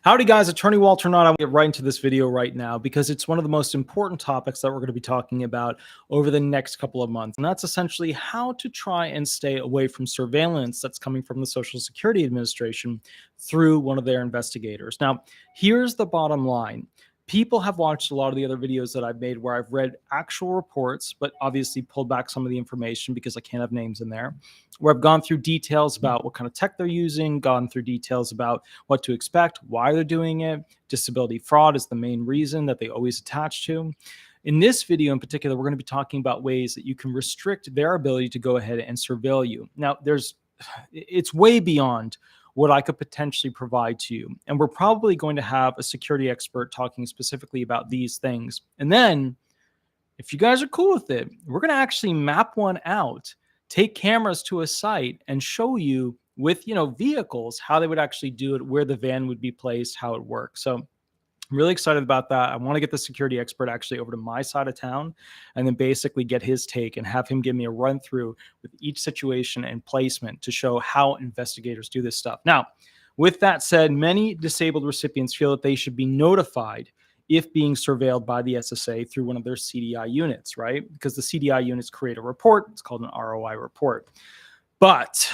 Howdy guys, Attorney Walter Hnot. I'm going to get right into this video right now because it's one of the most important topics that we're going to be talking about over the next couple of months. And that's essentially how to try and stay away from surveillance that's coming from the Social Security Administration through one of their investigators. Now, here's the bottom line. People have watched a lot of the other videos that I've made where I've read actual reports, but obviously pulled back some of the information because I can't have names in there, where I've gone through details about what kind of tech they're using, gone through details about what to expect, why they're doing it. Disability fraud is the main reason that they always attach to. In this video in particular, we're going to be talking about ways that you can restrict their ability to go ahead and surveil you. Now, it's way beyond what I could potentially provide to you. And we're probably going to have a security expert talking specifically about these things. And then if you guys are cool with it, we're going to actually map one out, take cameras to a site and show you with, vehicles, how they would actually do it, where the van would be placed, how it works. So I'm really excited about that. I want to get the security expert actually over to my side of town and then basically get his take and have him give me a run through with each situation and placement to show how investigators do this stuff. Now, with that said, many disabled recipients feel that they should be notified if being surveilled by the SSA through one of their CDI units, right? Because the CDI units create a report. It's called an ROI report. But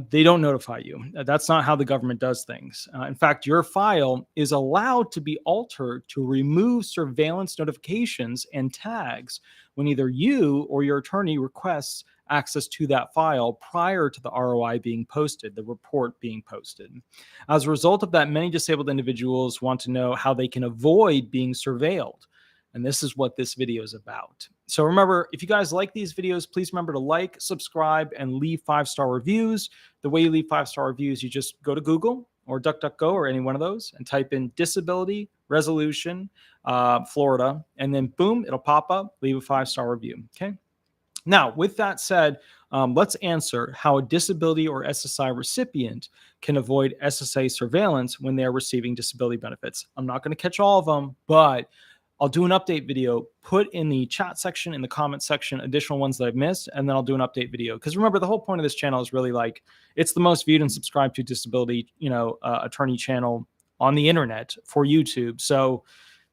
they don't notify you. That's not how the government does things. In fact, your file is allowed to be altered to remove surveillance notifications and tags when either you or your attorney requests access to that file prior to the ROI being posted, the report being posted. As a result of that, many disabled individuals want to know how they can avoid being surveilled. And this is what this video is about. So remember, if you guys like these videos, please remember to like, subscribe, and leave 5-star reviews. The way you leave 5-star reviews, you just go to Google or DuckDuckGo or any one of those and type in disability resolution, Florida, and then boom, it'll pop up. Leave a 5-star review. Okay. Now, with that said, let's answer how a disability or SSI recipient can avoid SSA surveillance when they're receiving disability benefits. I'm not going to catch all of them, but I'll do an update video, put in the chat section, in the comment section, additional ones that I've missed, and then I'll do an update video. Because remember, the whole point of this channel is really it's the most viewed and subscribed to disability, attorney channel on the internet for YouTube. So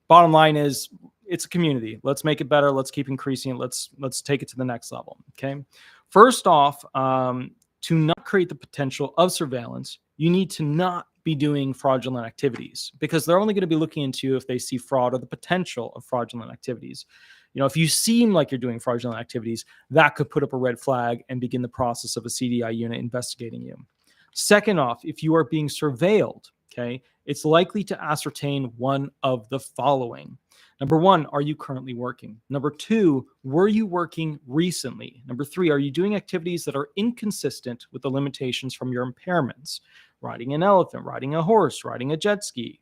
bottom line is it's a community. Let's make it better. Let's keep increasing it. Let's take it to the next level. Okay. First off, to not create the potential of surveillance, you need to not be doing fraudulent activities because they're only going to be looking into you if they see fraud or the potential of fraudulent activities. If you seem like you're doing fraudulent activities, that could put up a red flag and begin the process of a CDI unit investigating you. Second off, if you are being surveilled, okay, it's likely to ascertain one of the following. Number one, are you currently working? Number two, were you working recently? Number three, are you doing activities that are inconsistent with the limitations from your impairments? Riding an elephant, riding a horse, riding a jet ski.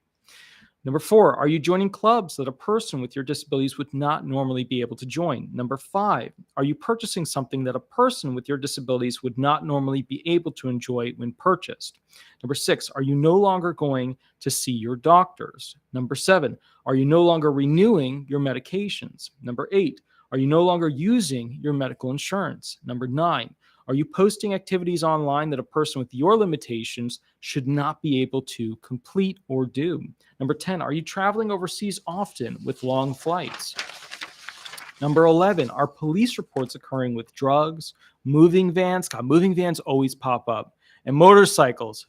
Number four, are you joining clubs that a person with your disabilities would not normally be able to join? Number five, are you purchasing something that a person with your disabilities would not normally be able to enjoy when purchased? Number six, are you no longer going to see your doctors? Number seven, are you no longer renewing your medications? Number eight, are you no longer using your medical insurance? Number nine, are you posting activities online that a person with your limitations should not be able to complete or do? Number 10, are you traveling overseas often with long flights? Number 11, are police reports occurring with drugs, moving vans? God, moving vans always pop up. And motorcycles.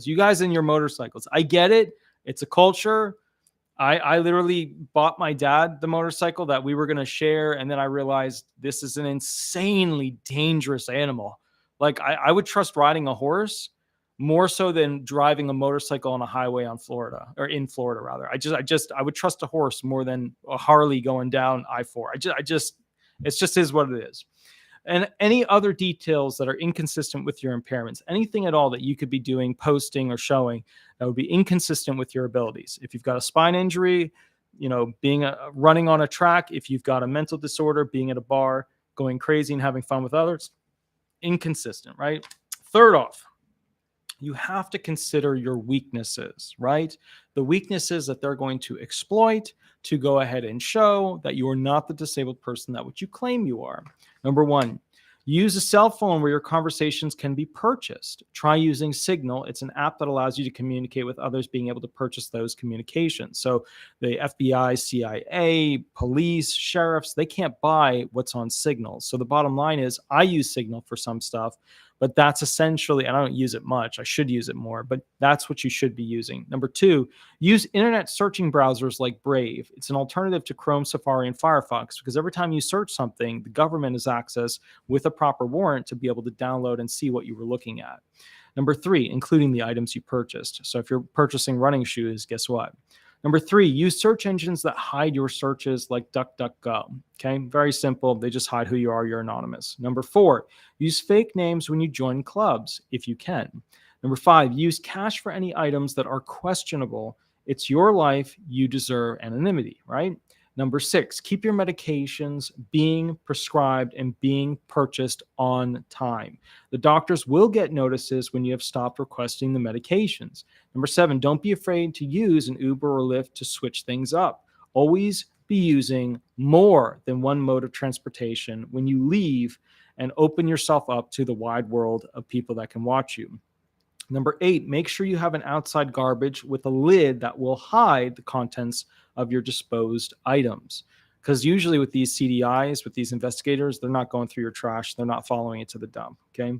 You guys in your motorcycles. I get it. It's a culture. I literally bought my dad the motorcycle that we were going to share. And then I realized this is an insanely dangerous animal. Like I would trust riding a horse more so than driving a motorcycle on a highway on Florida or in Florida rather. I would trust a horse more than a Harley going down I-4. It's just is what it is. And any other details that are inconsistent with your impairments, anything at all that you could be doing, posting or showing that would be inconsistent with your abilities. If you've got a spine injury, running on a track, if you've got a mental disorder, being at a bar, going crazy and having fun with others, inconsistent, right? Third off, you have to consider your weaknesses, right? The weaknesses that they're going to exploit to go ahead and show that you are not the disabled person that what you claim you are. Number one, Use a cell phone where your conversations can be purchased. Try using Signal. It's an app that allows you to communicate with others, being able to purchase those communications. So the FBI, CIA, police, sheriffs, they can't buy what's on Signal. So the bottom line is I use Signal for some stuff, but that's essentially, and I don't use it much. I should use it more, but that's what you should be using. Number two, use internet searching browsers like Brave. It's an alternative to Chrome, Safari, and Firefox because every time you search something, the government has access with a proper warrant to be able to download and see what you were looking at. Number three, including the items you purchased. So if you're purchasing running shoes, guess what? Number three, use search engines that hide your searches like DuckDuckGo. Okay, very simple. They just hide who you are. You're anonymous. Number four, use fake names when you join clubs, if you can. Number five, use cash for any items that are questionable. It's your life. You deserve anonymity, right? Number six, keep your medications being prescribed and being purchased on time. The doctors will get notices when you have stopped requesting the medications. Number seven, don't be afraid to use an Uber or Lyft to switch things up. Always be using more than one mode of transportation when you leave and open yourself up to the wide world of people that can watch you. Number eight, make sure you have an outside garbage with a lid that will hide the contents of your disposed items. Because usually with these CDIs, with these investigators, they're not going through your trash. They're not following it to the dump. Okay.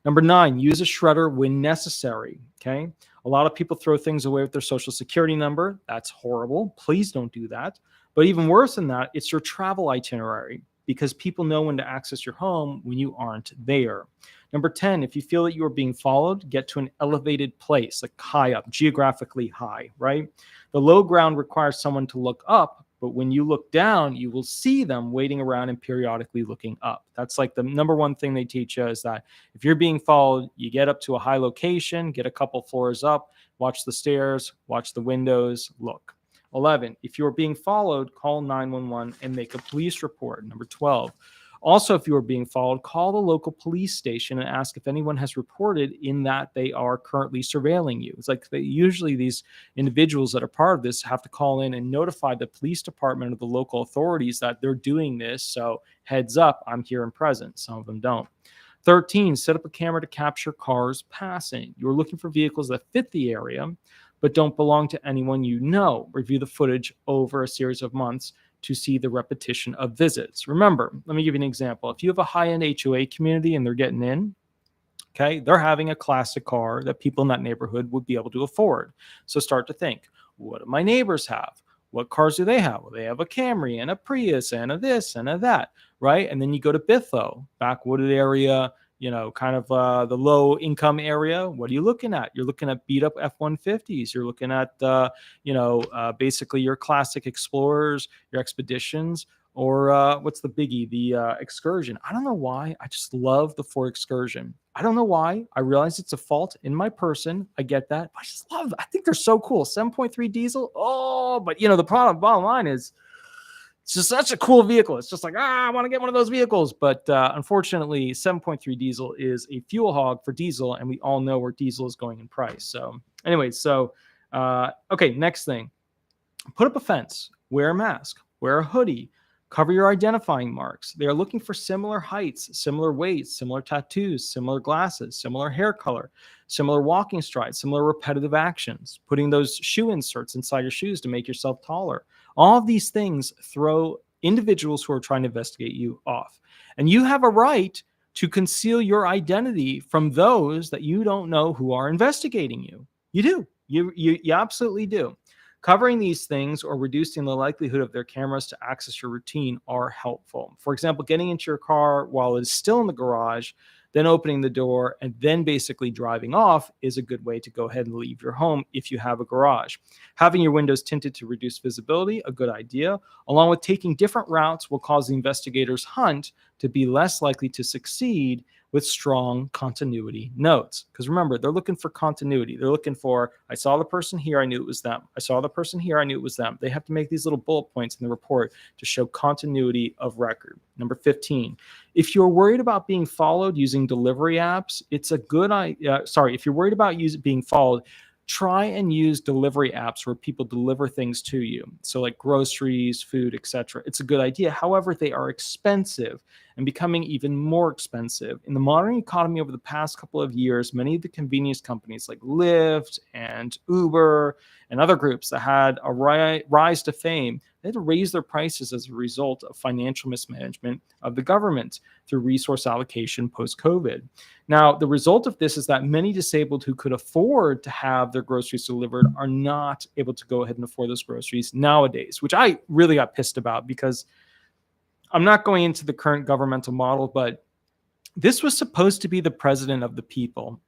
Number nine, use a shredder when necessary. Okay. A lot of people throw things away with their social security number. That's horrible. Please don't do that. But even worse than that, it's your travel itinerary because people know when to access your home when you aren't there. Number 10, if you feel that you are being followed, get to an elevated place, like high up, geographically high, right? The low ground requires someone to look up, but when you look down, you will see them waiting around and periodically looking up. That's like the number one thing they teach you is that if you're being followed, you get up to a high location, get a couple floors up, watch the stairs, watch the windows, look. 11, if you're being followed, call 911 and make a police report. Number 12, also, if you are being followed, call the local police station and ask if anyone has reported in that they are currently surveilling you. It's like usually these individuals that are part of this have to call in and notify the police department or the local authorities that they're doing this. So heads up, I'm here and present. Some of them don't. 13, set up a camera to capture cars passing. You're looking for vehicles that fit the area, but don't belong to anyone you know. Review the footage over a series of months to see the repetition of visits. Remember, let me give you an example. If you have a high-end HOA community and they're getting in, okay, they're having a classic car that people in that neighborhood would be able to afford. So start to think, what do my neighbors have? What cars do they have? Well, they have a Camry and a Prius and a this and a that, right? And then you go to Bithlo, backwooded area, kind of the low income area. What are you looking at? You're looking at beat up F-150s. You're looking at, basically your classic Explorers, your Expeditions, or what's the biggie? The Excursion. I don't know why. I just love the Ford Excursion. I don't know why. I realize it's a fault in my person. I get that. I just love them. I think they're so cool. 7.3 diesel. Oh, but the bottom line is, it's just such a cool vehicle. It's just like, I want to get one of those vehicles. But unfortunately, 7.3 diesel is a fuel hog for diesel, and we all know where diesel is going in price. So anyway, okay, next thing. Put up a fence, wear a mask, wear a hoodie, cover your identifying marks. They are looking for similar heights, similar weights, similar tattoos, similar glasses, similar hair color, similar walking strides, similar repetitive actions, putting those shoe inserts inside your shoes to make yourself taller. All of these things throw individuals who are trying to investigate you off. And you have a right to conceal your identity from those that you don't know who are investigating you. You do. You absolutely do. Covering these things or reducing the likelihood of their cameras to access your routine are helpful. For example, getting into your car while it is still in the garage, then opening the door and then basically driving off is a good way to go ahead and leave your home if you have a garage. Having your windows tinted to reduce visibility, a good idea, along with taking different routes will cause the investigators' hunt to be less likely to succeed with strong continuity notes. Because remember, they're looking for continuity. They're looking for, I saw the person here, I knew it was them. I saw the person here, I knew it was them. They have to make these little bullet points in the report to show continuity of record. Number 15, if you're worried about being followed using delivery apps, it's a good idea. If you're worried about being followed, try and use delivery apps where people deliver things to you. So like groceries, food, etc. It's a good idea. However, they are expensive and becoming even more expensive. In the modern economy over the past couple of years, many of the convenience companies like Lyft and Uber and other groups that had a rise to fame, they had to raise their prices as a result of financial mismanagement of the government through resource allocation post-COVID. Now, the result of this is that many disabled who could afford to have their groceries delivered are not able to go ahead and afford those groceries nowadays, which I really got pissed about, because I'm not going into the current governmental model, but this was supposed to be the president of the people,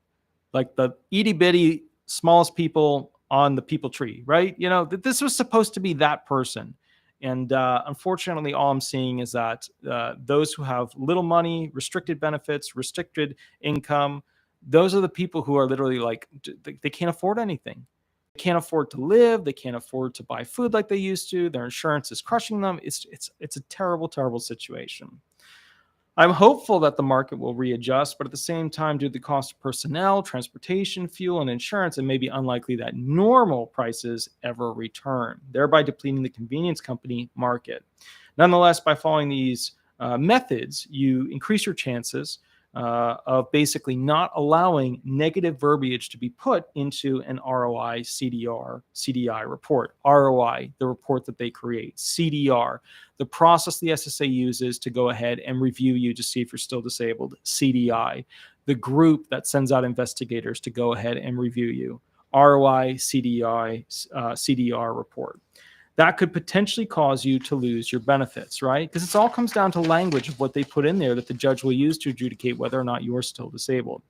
like the itty bitty smallest people on the people tree, right? You know, this was supposed to be that person. And unfortunately, all I'm seeing is that those who have little money, restricted benefits, restricted income, those are the people who are literally like, they can't afford anything. They can't afford to live. They can't afford to buy food like they used to. Their insurance is crushing them. It's a terrible, terrible situation. I'm hopeful that the market will readjust, but at the same time, due to the cost of personnel, transportation, fuel, and insurance, it may be unlikely that normal prices ever return, thereby depleting the convenience company market. Nonetheless, by following these methods, you increase your chances of basically not allowing negative verbiage to be put into an ROI CDR CDI report. ROI, the report that they create. CDR, the process the SSA uses to go ahead and review you to see if you're still disabled. CDI, the group that sends out investigators to go ahead and review you. ROI CDI CDR report. That could potentially cause you to lose your benefits, right? Because it all comes down to language of what they put in there that the judge will use to adjudicate whether or not you are still disabled.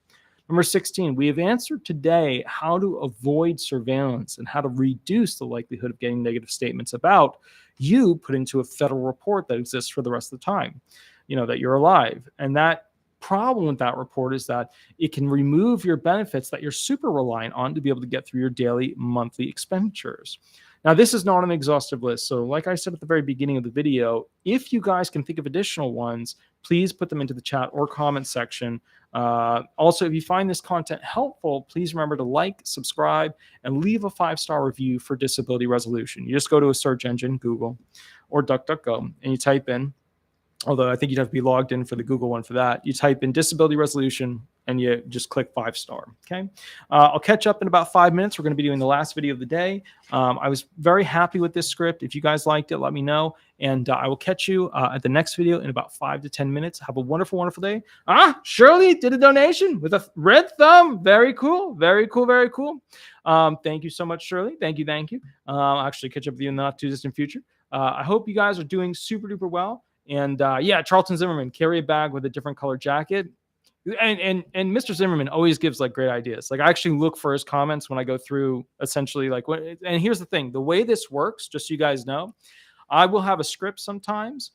Number 16, we have answered today how to avoid surveillance and how to reduce the likelihood of getting negative statements about you put into a federal report that exists for the rest of the time, you know, that you're alive. And that problem with that report is that it can remove your benefits that you're super reliant on to be able to get through your daily, monthly expenditures. Now, this is not an exhaustive list. So like I said at the very beginning of the video, if you guys can think of additional ones, please put them into the chat or comment section. Also, if you find this content helpful, please remember to like, subscribe, and leave a 5-star review for disability resolution. You just go to a search engine, Google or DuckDuckGo, and you type in, although I think you'd have to be logged in for the Google one for that. You type in disability resolution and you just click 5-star. Okay. I'll catch up in about 5 minutes. We're going to be doing the last video of the day. I was very happy with this script. If you guys liked it, let me know. And I will catch you at the next video in about 5 to 10 minutes. Have a wonderful, wonderful day. Shirley did a donation with a red thumb. Very cool. Very cool. Very cool. Thank you so much, Shirley. Thank you. Thank you. I'll actually catch up with you in the not too distant future. I hope you guys are doing super duper well. And yeah, Charlton Zimmerman, carry a bag with a different color jacket. And Mr. Zimmerman always gives like great ideas. Like I actually look for his comments when I go through essentially like what, and here's the thing, the way this works, just so you guys know, I will have a script sometimes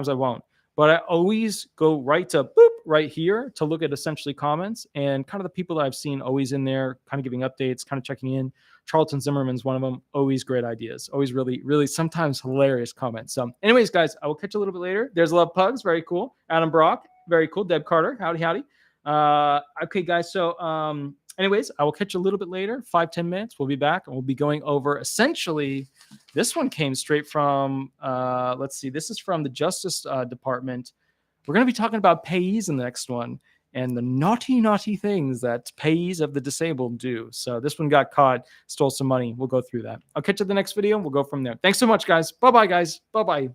I won't, but I always go right to boop right here to look at essentially comments and kind of the people that I've seen always in there, kind of giving updates, kind of checking in. Charlton Zimmerman's one of them. Always great ideas. Always really, really sometimes hilarious comments. So anyways, guys, I will catch you a little bit later. There's Love Pugs. Very cool. Adam Brock. Very cool. Deb Carter. Howdy, howdy. Okay, guys. So anyways, I will catch you a little bit later. 5-10 minutes. We'll be back and we'll be going over essentially, this one came straight from, let's see, this is from the Justice Department. We're going to be talking about payees in the next one and the naughty, naughty things that payees of the disabled do. So this one got caught, stole some money. We'll go through that. I'll catch you in the next video and we'll go from there. Thanks so much, guys. Bye-bye, guys. Bye-bye.